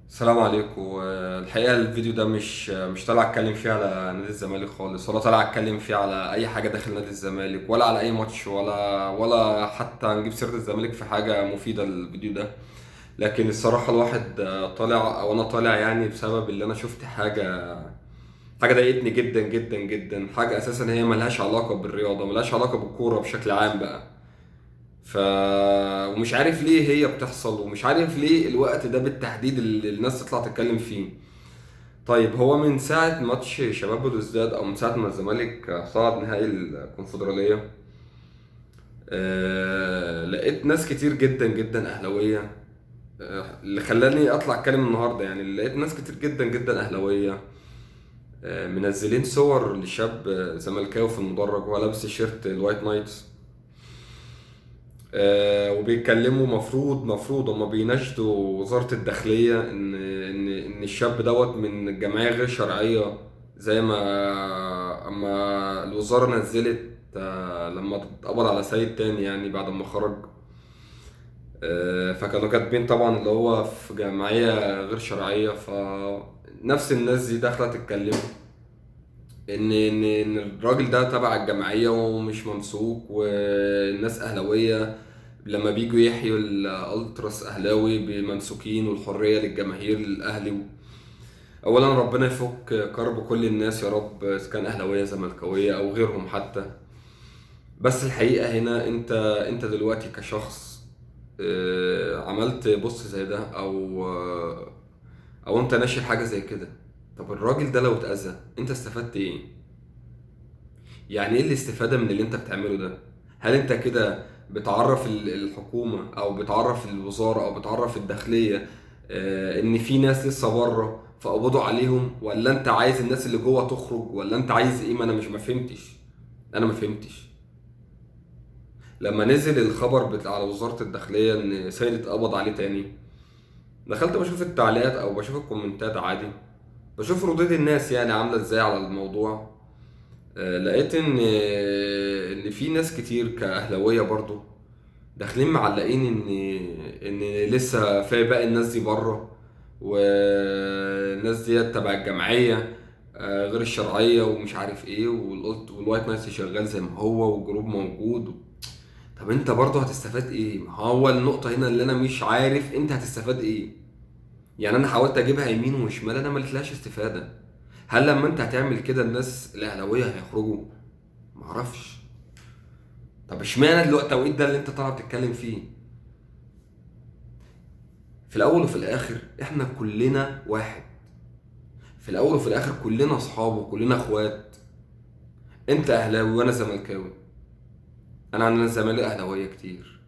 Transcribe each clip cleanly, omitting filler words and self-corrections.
السلام عليكم. الحقيقة الفيديو ده مش طالع اتكلم فيه على نادي الزمالك خالص، ولا طالع اتكلم فيه على اي حاجة داخل نادي الزمالك، ولا على اي ماتش، ولا حتى نجيب سيرة الزمالك في حاجة مفيدة الفيديو ده. لكن الصراحة الواحد طالع، او انا طالع يعني بسبب اللي انا شفت حاجة ضايقتني جدا جدا جدا. حاجة اساسا هي ملهاش علاقة بالرياضة، ملهاش علاقة بالكورة بشكل عام بقى. ف ومش عارف ليه هي بتحصل، ومش عارف ليه الوقت ده بالتحديد اللي الناس تطلع تتكلم فيه. طيب، هو من ساعة ماتش شباب بلوزداد، أو من ساعة ما الزمالك صعد نهائي الكونفدرالية، لقيت ناس كتير جدا جدا أهلاوية. اللي خلاني أطلع أتكلم النهاردة، يعني لقيت ناس كتير جدا جدا أهلاوية منزلين صور لشاب زملكاوي في المدرج وهو لابس تيشيرت الوايت نايتس. وبيتكلموا، مفروض هما بيناشدوا وزارة الداخلية إن الشاب دوت من جمعية غير شرعية، زي ما أما الوزارة نزلت لما اتقبض على سيد تاني يعني بعد ما خرج. فكانوا كاتبين طبعا اللي هو في جمعية غير شرعية، فنفس الناس دي داخلة تتكلم إن الراجل ده تبع الجمعية ومش ممسوك، والناس أهلاوية لما بيجوا يحيوا الالتراس اهلاوي بممسوكين، والحريه للجماهير الاهلي. اولا ربنا يفك كرب كل الناس يا رب، اذا كان اهلاويه زملكاويه او غيرهم حتى. بس الحقيقه هنا انت دلوقتي كشخص عملت بوست زي ده، او انت ناشر حاجه زي كده. طب الراجل ده لو اتاذى انت استفدت ايه؟ يعني ايه الاستفادة من اللي انت بتعمله ده؟ هل انت كده بتعرف الحكومة، او بتعرف الوزارة، او بتعرف الداخلية ان في ناس لسه بره فقبضوا عليهم، ولا انت عايز الناس اللي جوه تخرج، ولا انت عايز ايه؟ ما انا مش ما فهمتش. انا ما فهمتش. لما نزل الخبر على وزارة الداخلية ان سيد اتقبض عليه تاني، دخلت بشوف التعليقات او بشوف الكومنتات عادي، بشوف ردود الناس يعني عاملة ازاي على الموضوع. لقيت ان في ناس كتير كاهلاويه برضو داخلين معلقين ان لسه في باقي الناس دي بره، والناس دي تبع الجمعيه غير الشرعيه، ومش عارف ايه، والوايت نايت شغال زي ما هو، والجروب موجود. طب انت برضه هتستفاد ايه؟ ما هو النقطه هنا اللي انا مش عارف انت هتستفاد ايه. يعني انا حاولت اجيبها يمين وشمال، انا ما لقيتلهاش استفاده. هل لما انت هتعمل كده الناس الاهلاويه هيخرجوا؟ معرفش. طب اشمعنى التوقيت ده اللي انت طالع بتتكلم فيه؟ في الاول وفي الاخر احنا كلنا واحد. في الاول وفي الاخر كلنا اصحاب وكلنا اخوات. انت اهلاوي وانا زملكاوي. انا عندنا زمالك اهلاويه كتير،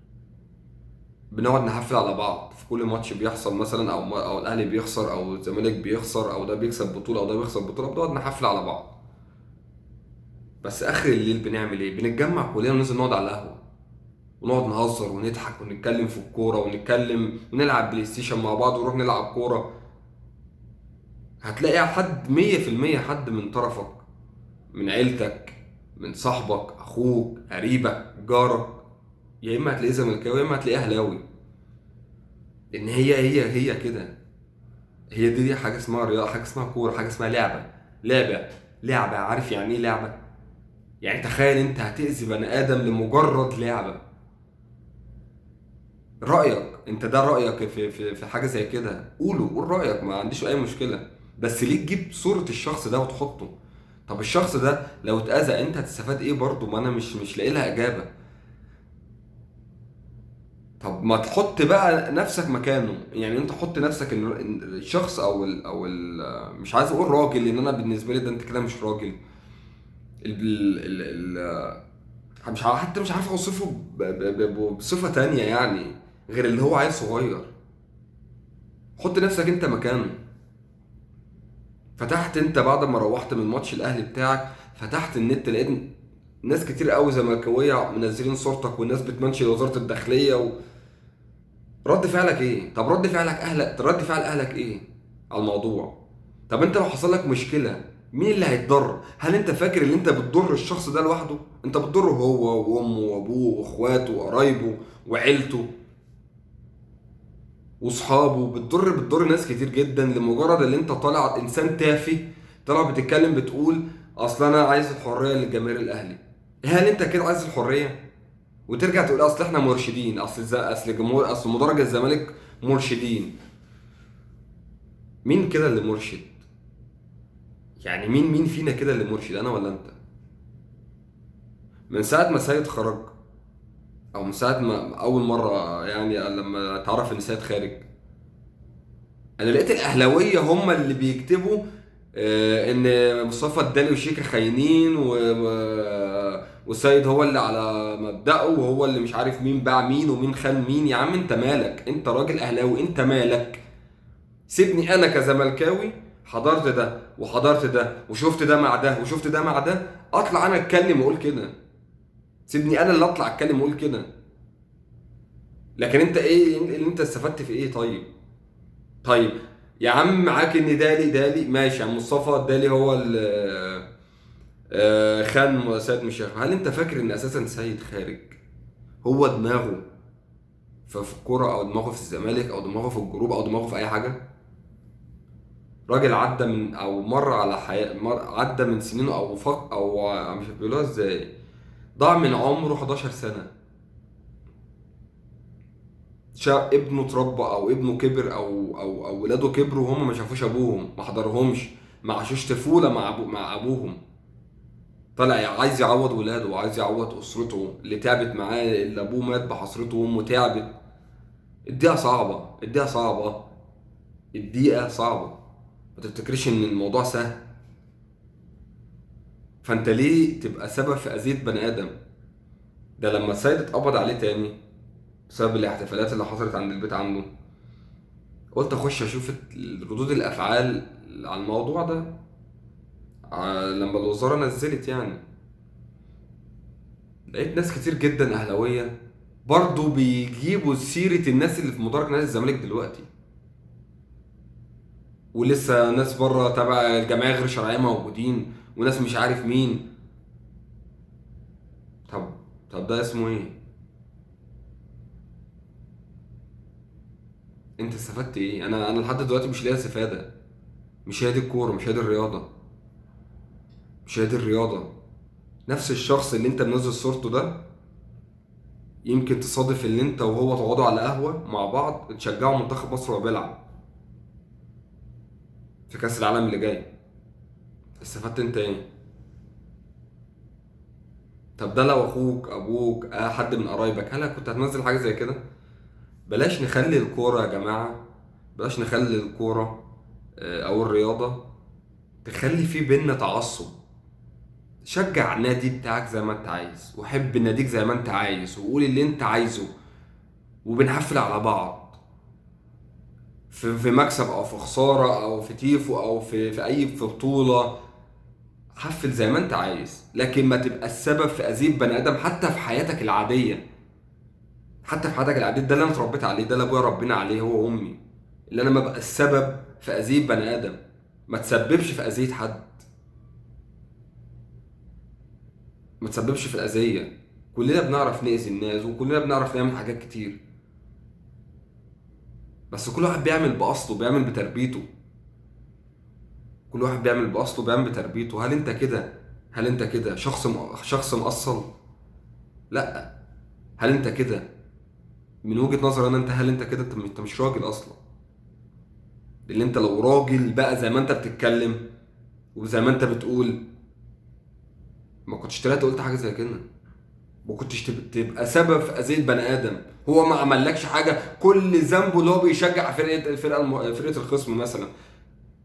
بنقعد نحفل على بعض في كل ماتش بيحصل مثلا، او الاهلي بيخسر او الزمالك بيخسر او ده بيكسب بطوله او ده بيخسر بطوله، بنقعد نحفل على بعض. بس اخر الليل بنعمل ايه؟ بنتجمع كلنا وننزل نقعد على القهوه، ونقعد نهزر ونضحك ونتكلم في الكورة، ونتكلم ونلعب بلاي ستيشن مع بعض ونروح نلعب كورة. هتلاقي حد 100% حد من طرفك، من عيلتك، من صاحبك، أخوك، قريبك، جارك، يا إما هتلاقيه زملكاوي يا إما هتلاقيه أهلاوي. إن هي كده. هي دي حاجة اسمها رياضة، حاجة اسمها كورة، حاجة اسمها لعبة. لعبة لعبة. عارف يعني إيه لعبة؟ يعني تخيل أنت هتأذي بني آدم لمجرد لعبة. رأيك انت، ده رأيك في حاجة زي كده، قول رأيك، ما عنديش اي مشكلة. بس ليه تجيب صورة الشخص ده وتحطه؟ طب الشخص ده لو اتأذى انت هتستفاد ايه برضه؟ ما انا مش لاقي لها اجابة. طب ما تحط بقى نفسك مكانه، يعني انت حط نفسك إن الشخص مش عايز اقول راجل، لان انا بالنسبة لي ده انت كده مش راجل. ال ال مش حتى مش عارف اوصفه بصفة تانية يعني، غير اللي هو عيل صغير. حط نفسك انت مكانه. فتحت انت بعد ما روحت من ماتش الاهلي بتاعك، فتحت النت لقيت ناس كتير قوي زملكاويه منزلين صورتك، والناس بتمنشن وزاره الداخليه رد فعلك ايه؟ طب رد فعل اهلك ايه على الموضوع؟ طب انت لو حصل لك مشكله، مين اللي هيتضرر؟ هل انت فاكر ان انت بتضر الشخص ده لوحده؟ انت بتضره هو وامه وابوه واخواته وقرايبه وعيلته. واصحابه، بتضر ناس كتير جدا لمجرد ان انت طالع انسان تافه، طالع بتتكلم بتقول اصل انا عايز الحريه للجماهير الاهلي. هل انت كده عايز الحريه؟ وترجع تقول اصل احنا مرشدين، اصل جمهور، اصل مدرج الزمالك مرشدين. مين كده اللي مرشد؟ يعني مين فينا كده اللي مرشد، انا ولا انت؟ من ساعه ما سيد خرج، او من ساعه ما اول مره يعني لما اتعرف ان سيد خارج، انا لقيت الاهلاويه هم اللي بيكتبوا ان مصطفى الدالي وشيكا خاينين والسيد هو اللي على مبدأه، وهو اللي مش عارف مين باع مين ومين خان مين. يا عم انت مالك؟ انت راجل اهلاوي، انت مالك؟ سيبني انا كزملكاوي حضرت ده وحضرت ده وشفت ده مع ده وشفت ده مع ده، اطلع انا اتكلم واقول كده. سيبني انا اللي اطلع اتكلم واقول كده. لكن انت ايه اللي انت استفدت في ايه؟ طيب يا عم معاك ان دالي ماشي، يا عم مصطفى دالي هو اللي خان سيد مشاغب. هل انت فاكر ان اساسا سيد خارج هو دماغه في الكوره، او دماغه في الزمالك، او دماغه في الجروب، او دماغه في اي حاجه؟ راجل عدى من او مر على عدى من سنينه، او او مش بيقولوها ازاي، ضاع من عمره 11 سنه. شاب ابنه اتربى، او ابنه كبر، او ولاده كبروا وهم ما شافوش ابوهم، ما حضرهمش، ما عاشوش طفوله مع ابوهم. طلع عايز يعوض ولاده، وعايز يعوض اسرته اللي تعبت معاه، اللي ابوه مات بحسرته وامه تعبت. الدقيقه صعبه، الدقيقه صعبه، الدقيقه صعبه. ما تفتكرش ان الموضوع سهل. فانت ليه تبقى سبب في اذيه بني ادم؟ ده لما السيد اتقبض عليه تاني بسبب الاحتفالات اللي حصلت عند البيت عنده، قلت اخش اشوف ردود الافعال على الموضوع ده لما الوزاره نزلت يعني. لقيت ناس كتير جدا اهلاويه برضه بيجيبوا سيره الناس اللي في مدرج نادي الزمالك دلوقتي، ولسه ناس بره تبع الجمعيه غير شرعيه موجودين، وناس مش عارف مين. طب ده اسمه ايه؟ انت استفدت ايه؟ انا لحد دلوقتي مش لاقي استفاده. مش هي دي الكوره، مش هي دي الرياضه، مش هي دي الرياضه. نفس الشخص اللي انت منزل صورته ده، يمكن تصادف ان انت وهو تقعدوا على قهوه مع بعض تشجعوا منتخب مصر وهو بيلعب في كاس العالم اللي جاي. استفدت انت ايه؟ طب ده لو اخوك، ابوك، حد من قرايبك، هل كنت هتنزل حاجه زي كده؟ بلاش نخلي الكوره يا جماعه، بلاش نخلي الكوره او الرياضه تخلي في بينا تعصب. شجع النادي بتاعك زي ما انت عايز، وحب ناديك زي ما انت عايز، وقول اللي انت عايزه، وبنحفل على بعض في مكسب او في خساره او في تيفو او في اي في بطوله. حفل زي ما انت عايز، لكن ما تبقى السبب في اذيه بني ادم حتى في حياتك العاديه. حتى في حياتك العاديه، ده اللي انا اتربيت عليه، ده اللي ابويا ربنا عليه هو وامي، اللي انا ما بقى السبب في اذيه بني ادم. ما تسببش في اذيه حد، ما تسببش في الاذيه. كلنا بنعرف نأذي الناس، وكلنا بنعرف نعمل حاجات كتير، بس كل واحد بيعمل باصله، بيعمل بتربيته. كل واحد بيعمل باصله، بيعمل بتربيته. هل انت كده؟ هل انت كده شخص مقصل؟ لا. هل انت كده من وجهة نظري انا، هل انت كده انت مش راجل اصلا؟ لان انت لو راجل بقى زي ما انت بتتكلم وزي ما انت بتقول، ما كنتش طلعت قلت حاجه زي كده. ما كنتش تبقى سبب في اذيه بني ادم. هو ما عملكش حاجه، كل ذنبه اللي هو بيشجع فرقه الخصم مثلا،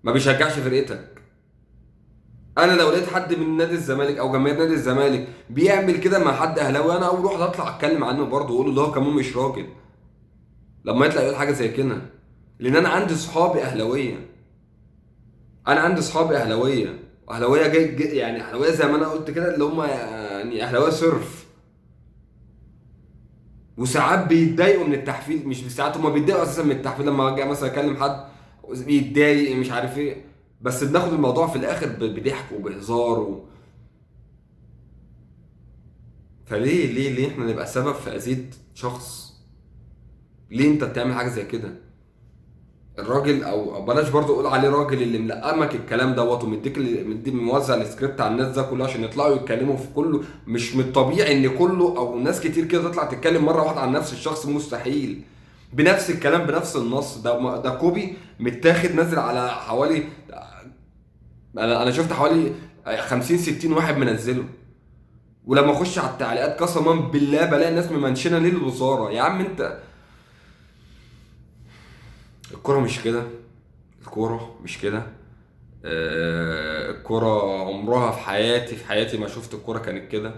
ما بيشجعش فرقتك. انا لو لقيت حد من نادي الزمالك او جماهير نادي الزمالك بيعمل كده مع حد اهلاوي، انا اول واحد اطلع اتكلم عنه برضه واقول له ده هو كمان مش راجل لما يطلع يقول حاجه زي كده. لان انا عندي صحابي اهلاويه، انا عندي صحابي اهلاويه، اهلاويه يعني اهلاويه زي ما انا قلت كده، اللي هم يعني اهلاويه صرف. وساعات بيتضايقوا من التحفيل، مش ساعات هم بيتضايقوا اساسا من التحفيل لما اجي مثلا اكلم حد بيتضايق مش عارف ايه. بس بناخد الموضوع في الاخر بضحك وبهزار فليه احنا نبقى سبب في اذية شخص؟ ليه انت بتعمل حاجه زي كده؟ الراجل او بلاش برضو اقول عليه راجل، اللي ملقمك الكلام دوت ومديك مدي موزع السكريبت على الناس ده كله عشان يطلعوا يتكلموا في كله. مش من الطبيعي ان كله او ناس كتير كده تطلع تتكلم مره واحده عن نفس الشخص، مستحيل. بنفس الكلام بنفس النص ده كوبي متاخد نازل على حوالي، انا شفت حوالي 50 60 واحد منزله. ولما اخش على التعليقات قسما بالله بلاقي الناس ممنشنه ليه الوزاره. يا عم انت، الكوره مش كده، الكوره مش كده. الكوره عمرها في حياتي ما شفت الكوره كانت كده.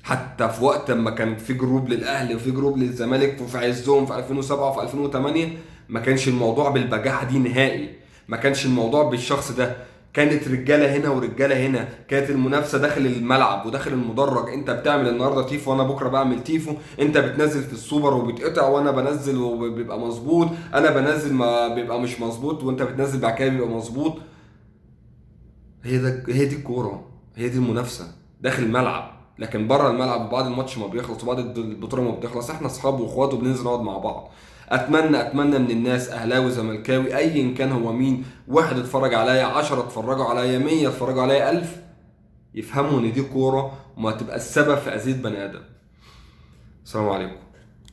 حتى في وقت ما كان في جروب للاهلي وفي جروب للزمالك وفي عزهم في 2007 وفي 2008، ما كانش الموضوع بالبجاحه دي نهائي. ما كانش الموضوع بالشخص ده. كانت رجاله هنا ورجاله هنا، كانت المنافسه داخل الملعب وداخل المدرج. انت بتعمل النهارده تيفو وانا بكره بعمل تيفو، انت بتنزل في السوبر وبتقطع وانا بنزل وبيبقى مظبوط، انا بنزل ما بيبقى مش مظبوط وانت بتنزل بعد كده بيبقى مظبوط. هي دي الكوره، هي دي المنافسه داخل الملعب. لكن بره الملعب وبعد الماتش ما بيخلص وبعد البطوله ما بتخلص، احنا اصحاب واخوات وبننزل نقعد مع بعض. اتمنى من الناس، اهلاوي زملكاوي ايا كان هو مين، واحد اتفرج عليا، 10 اتفرجوا عليا، 100 اتفرجوا عليا، 1000، يفهموا ان دي كوره وما تبقى السبب في اذيه بني ادم. السلام عليكم.